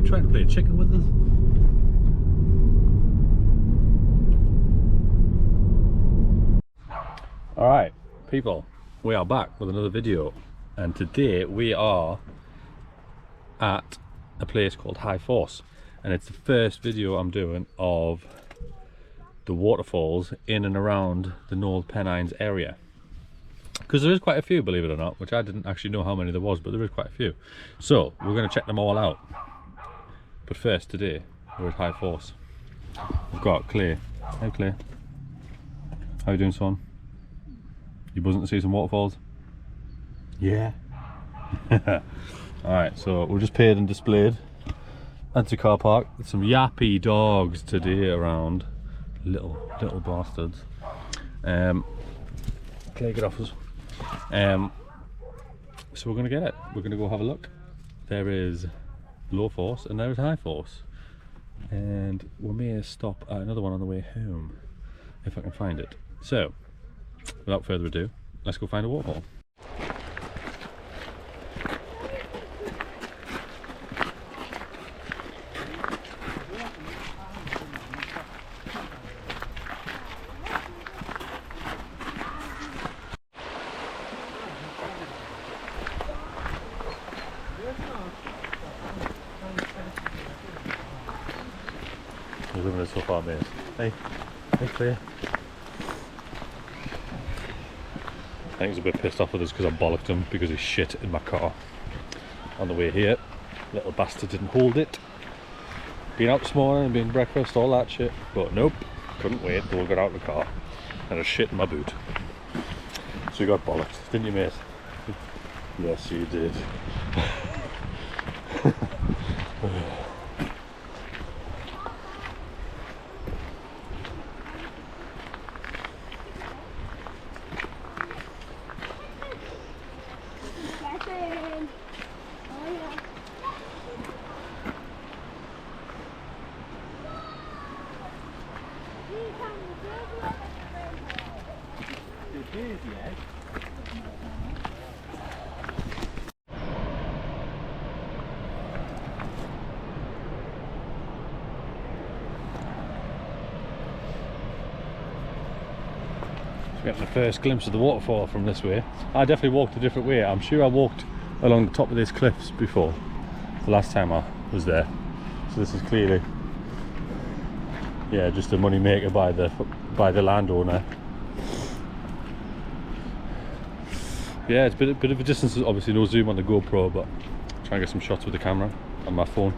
trying to play chicken with us. Alright, people, we are back with another video, and today we are at a place called High Force, and it's the first video I'm doing of the waterfalls in and around the North Pennines area, because there is quite a few, believe it or not, which I didn't actually know how many there was, but there is quite a few. So we're going to check them all out. But first, today we're at High Force. We've got Clay. Hey Clay, how you doing, son? You buzzing to see some waterfalls? Yeah. Alright, so we're just paid and displayed. That's a car park. There's some yappy dogs today around. Little bastards. Clay, get off us. So we're gonna get it. We're gonna go have a look. There is low force and there is high force. And we may stop at another one on the way home, if I can find it. So, without further ado, let's go find a waterfall. We're living it so far, mate. Hey Claire. I think he's a bit pissed off with us because I bollocked him because he shit in my car on the way here. Little bastard didn't hold it. Been out this morning and been breakfast, all that shit, but nope, couldn't wait till we got out of the car and a shit in my boot. So you got bollocked, didn't you, mate? Yes, you did. Getting the first glimpse of the waterfall from this way. I definitely walked a different way. I'm sure I walked along the top of these cliffs before, the last time I was there. So this is clearly, yeah, just a money maker by the landowner. Yeah, it's a bit of a distance. Obviously no zoom on the GoPro, but try and get some shots with the camera on my phone.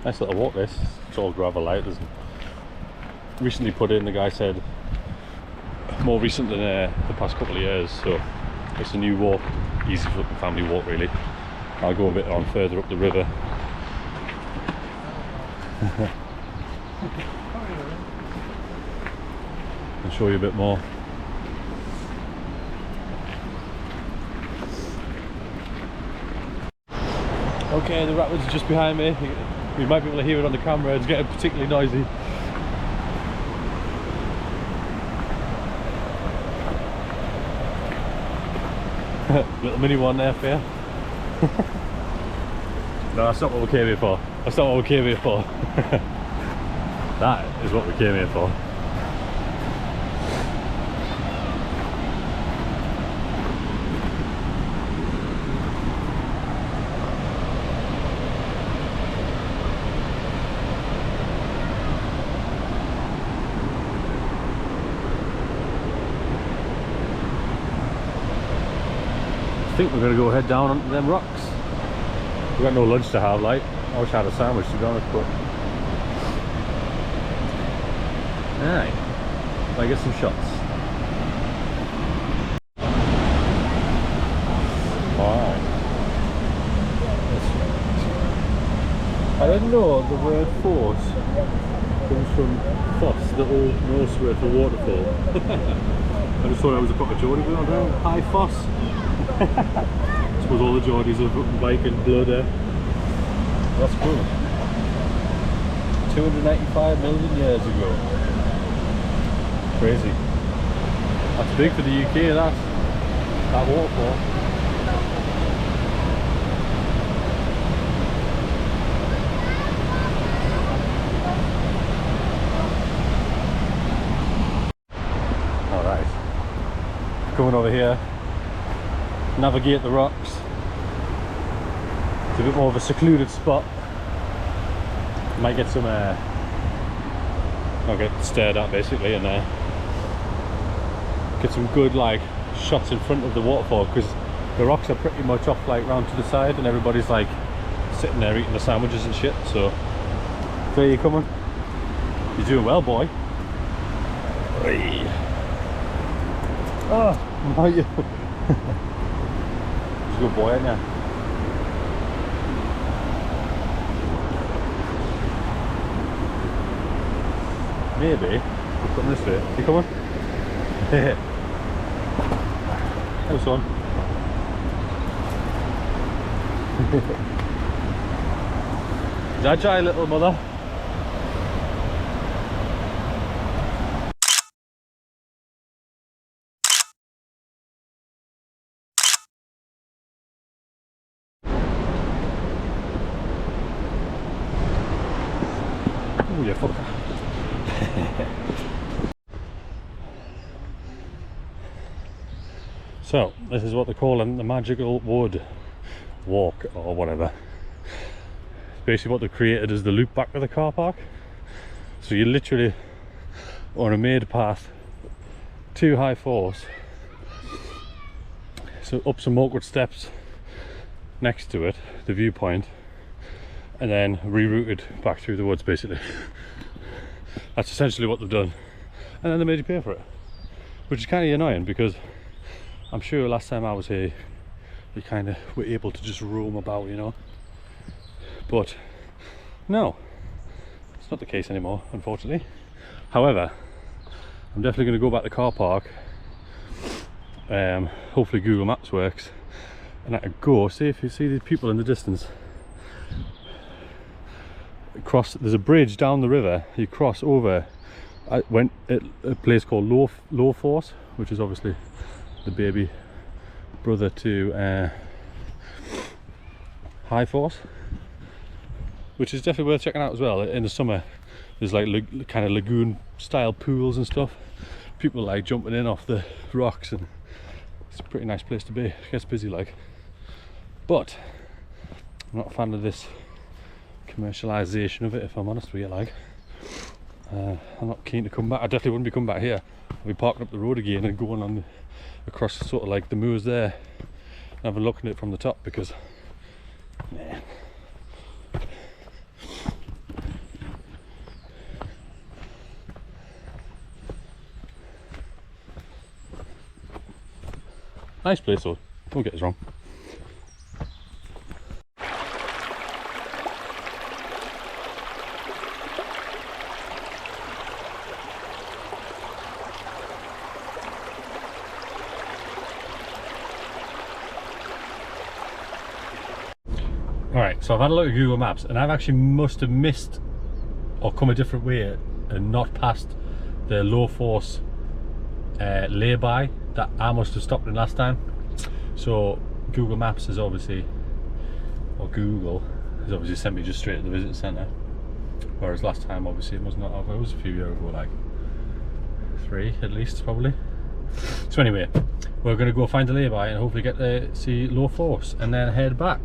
Nice little walk this. It's all gravel out. There's recently put in, the guy said more recent than the past couple of years, so it's a new walk, easy for family walk really. I'll go a bit on further up the river. I'll show you a bit more. Okay, the rapids are just behind me. You might be able to hear it on the camera, it's getting particularly noisy. Little mini one there for you. No, that's not what we came here for. That's not what we came here for. That is what we came here for. I think we're going to go head down onto them rocks. We've got no lunch to have, like. I wish I had a sandwich, to be honest, but... Alright. I get some shots. Wow. I didn't know the word force comes from Foss, the old Norse word for waterfall. I just thought I was a proper Geordie, but I don't know. High Foss. I suppose all the Geordies have bike and blood there. That's cool. 285 million years ago. Crazy. That's big for the UK, that waterfall. coming over here, navigate the rocks. It's a bit more of a secluded spot. Might get some I'll get stared at basically, and get some good like shots in front of the waterfall, because the rocks are pretty much off like round to the side and everybody's like sitting there eating their sandwiches and shit. So there you coming. You're doing well, boy. Hey. Oh, how are you? He's a good boy, ain't you? Maybe. We're coming this way. You coming? How's on? Is that dry, little mother? Oh, you fucker. So, this is what they're calling the Magical Wood Walk, or whatever. Basically what they've created is the loop back to the car park. So you're literally on a made path to High Force. So up some awkward steps next to it, the viewpoint, and then rerouted back through the woods basically. That's essentially what they've done. And then they made you pay for it, which is kind of annoying, because I'm sure last time I was here we kind of were able to just roam about, you know. But no, it's not the case anymore, unfortunately. However, I'm definitely going to go back to the car park. Hopefully Google Maps works, and I can go see if you see these people in the distance. There's a bridge down the river. You cross over. I went at a place called High Force, which is obviously the baby brother to High Force, which is definitely worth checking out as well. In the summer there's like kind of lagoon style pools and stuff. People like jumping in off the rocks, and it's a pretty nice place to be. It gets busy like, but I'm not a fan of this commercialization of it, if I'm honest with you. Like, I'm not keen to come back. I definitely wouldn't be coming back here. I'll be parking up the road again and going on across sort of like the moors there and having a look at it from the top, because nah. Nice place though, don't get us wrong. Alright, so I've had a look at Google Maps, and I've actually must have missed or come a different way and not past the High Force lay-by that I must have stopped in last time. So Google Maps is obviously, or Google has obviously sent me just straight to the visitor centre, whereas last time obviously it was not. It was a few years ago, like 3 at least probably. So anyway, we're going to go find the lay-by and hopefully get to see High Force and then head back.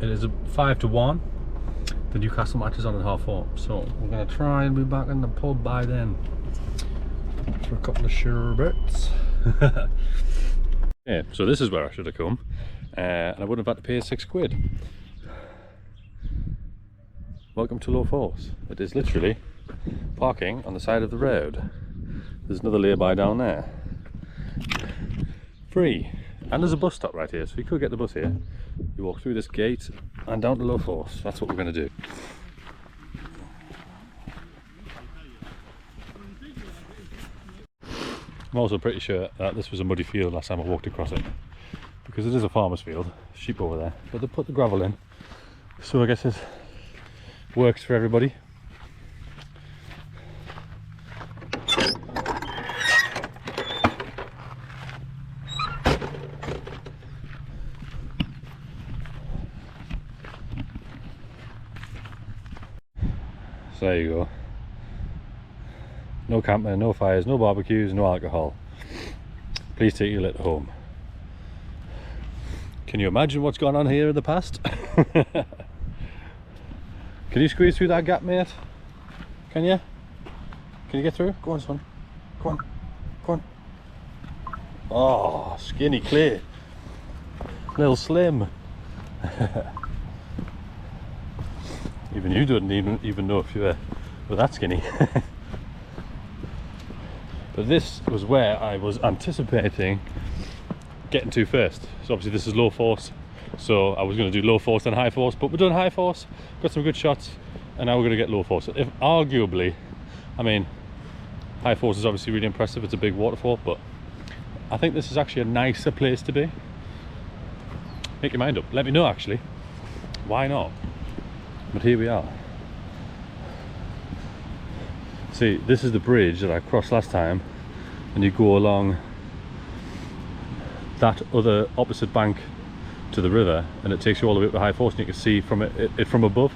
It is a 5 to 1. The Newcastle match is on at 4:30, so we're going to try and be back in the pub by then for a couple of sherbets. Yeah, so this is where I should have come, and I wouldn't have had to pay £6. Welcome to High Force. It is literally parking on the side of the road. There's another lay-by down there. Free. And there's a bus stop right here, so you could get the bus here. You walk through this gate and down to High Force. That's what we're going to do. I'm also pretty sure that this was a muddy field last time I walked across it, because it is a farmer's field, sheep over there, but they put the gravel in, so I guess it works for everybody. So there you go. No camping, no fires, no barbecues, no alcohol. Please take your lit home. Can you imagine what's gone on here in the past? Can you squeeze through that gap, mate? Can you? Can you get through? Go on, son. Go on. Go on. Oh, skinny clay. Little slim. Even you didn't even know if you were that skinny. But this was where I was anticipating getting to first. So obviously this is low force, so I was going to do low force and high force, but we're doing high force, got some good shots, and now we're going to get low force. If arguably, I mean, high force is obviously really impressive, it's a big waterfall, but I think this is actually a nicer place to be. Make your mind up, let me know actually, why not? But here we are. See, this is the bridge that I crossed last time, and you go along that other opposite bank to the river, and it takes you all the way up to High Force, and you can see from it from above.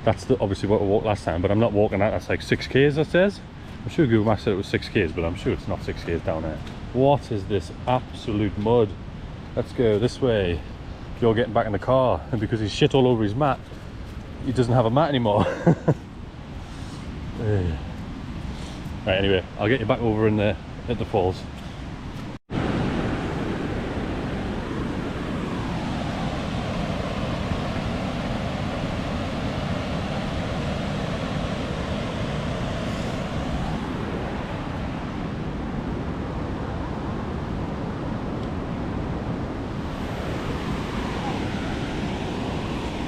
That's obviously what we walked last time, but I'm not walking that. That's like 6 k's, that says. I'm sure Google Maps said it was 6 k's, but I'm sure it's not 6 k's down there. What is this absolute mud? Let's go this way. You're getting back in the car, and because he's shit all over his mat, he doesn't have a mat anymore. Right, anyway, I'll get you back over in the at the falls.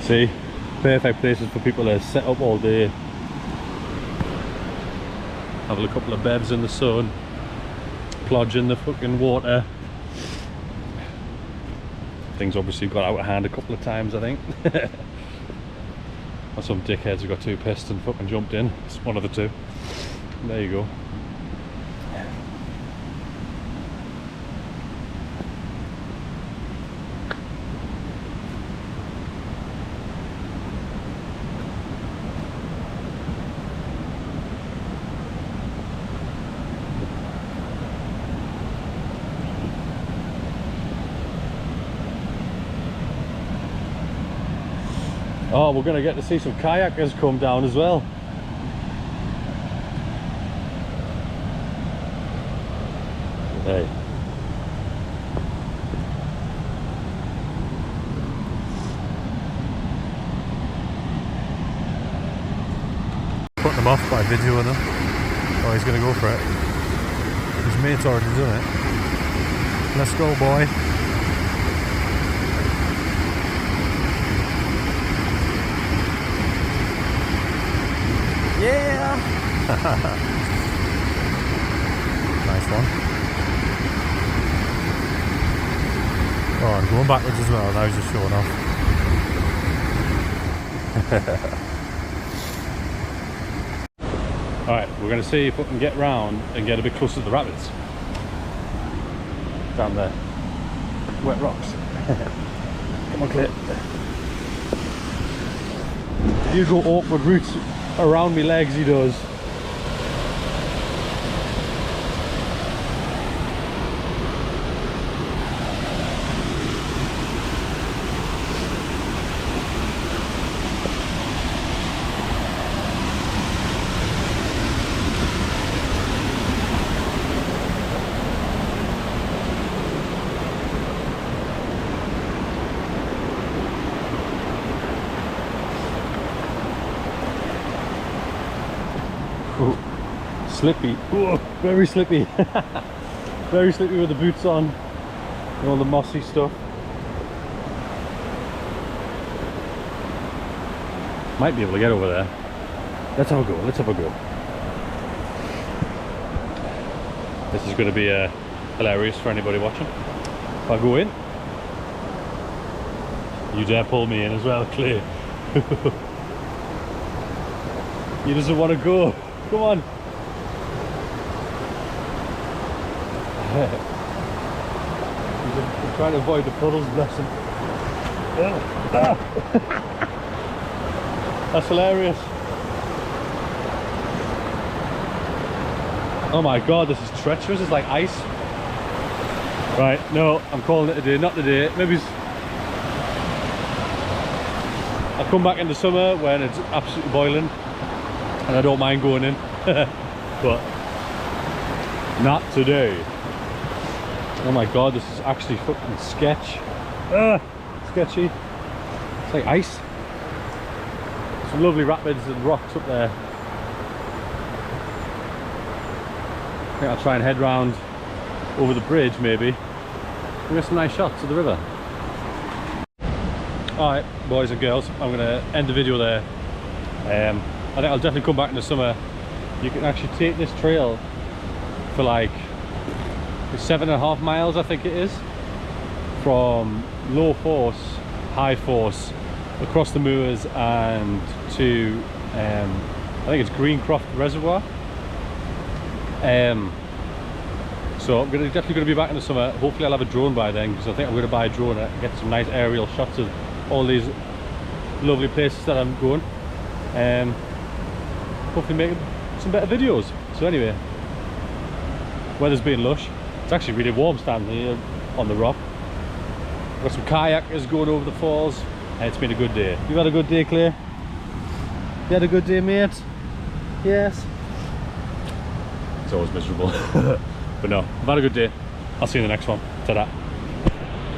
See, perfect places for people to set up all day, have a couple of bevs in the sun, plodge in the fucking water. Things obviously got out of hand a couple of times, I think. Or some dickheads who got too pissed and fucking jumped in. It's one of the two. There you go. Oh, we're going to get to see some kayakers come down as well. Hey. Putting them off by videoing them. Oh, he's going to go for it. His mate's already done it. Let's go, boy. Yeah! Nice one. Oh, I'm going backwards as well, now he's just showing off. Alright, we're going to see if we can get round and get a bit closer to the rapids. Down there. Wet rocks. Come on, Clip. You go awkward routes around me legs, he does. Ooh, slippy. Ooh, very slippy. Very slippy with the boots on and all the mossy stuff. Might be able to get over there. Let's have a go, let's have a go. This is going to be hilarious for anybody watching. If I go in, you dare pull me in as well, Clay. He doesn't want to go. Come on. He's trying to avoid the puddles, bless him. That's hilarious. Oh my god, this is treacherous. It's like ice. Right, no, I'm calling it a day, not today. Maybe I'll come back in the summer when it's absolutely boiling and I don't mind going in. But not today. Oh my god, this is actually fucking sketch. Sketchy. It's like ice. Some lovely rapids and rocks up there. I think I'll try and head round over the bridge maybe. We get some nice shots of the river. Alright, boys and girls, I'm going to end the video there. I think I'll definitely come back in the summer. You can actually take this trail for like 7.5 miles, I think it is, from Low Force, High Force, across the moors and to I think it's Greencroft Reservoir. So I'm definitely going to be back in the summer. Hopefully I'll have a drone by then, because I think I'm going to buy a drone and get some nice aerial shots of all these lovely places that I'm going. Hopefully make some better videos. So anyway, weather's been lush. It's actually really warm standing here on the rock. Got some kayakers going over the falls. It's been a good day. You've had a good day, Claire? You had a good day, mate? Yes. It's always miserable. But no, I've had a good day. I'll see you in the next one. Ta-da.